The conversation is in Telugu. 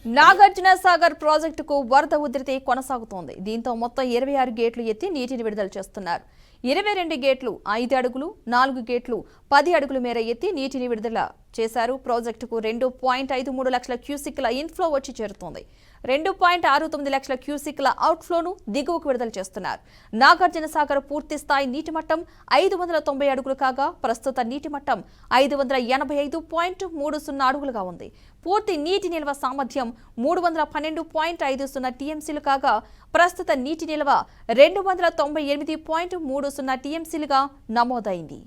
నాగార్జున సాగర్ ప్రాజెక్టుకు వరద ఉధృతి కొనసాగుతోంది. దీంతో మొత్తం 26 గేట్లు ఎత్తి నీటిని విడుదల చేస్తున్నారు. 22 గేట్లు 5 అడుగులు, 4 గేట్లు 10 అడుగుల మేర ఎత్తి నీటిని విడుదల చేశారు. ప్రాజెక్టుకు 2.53 లక్షల క్యూసిక్ల ఇన్ఫ్లో వచ్చి చేరుతోంది. 2.69 లక్షల క్యూసిక్ల అవుట్ఫ్లోను దిగువకు విడుదల చేస్తున్నారు. నాగార్జున సాగర్ పూర్తి స్థాయి నీటి మట్టం 590 అడుగులు కాగా ప్రస్తుత నీటి మట్టం 585.30 అడుగులుగా ఉంది. పూర్తి నీటి నిల్వ సామర్థ్యం 312.50 టీఎంసీలు కాగా ప్రస్తుత నీటి నిల్వ 298.30 టీఎంసీలుగా నమోదైంది.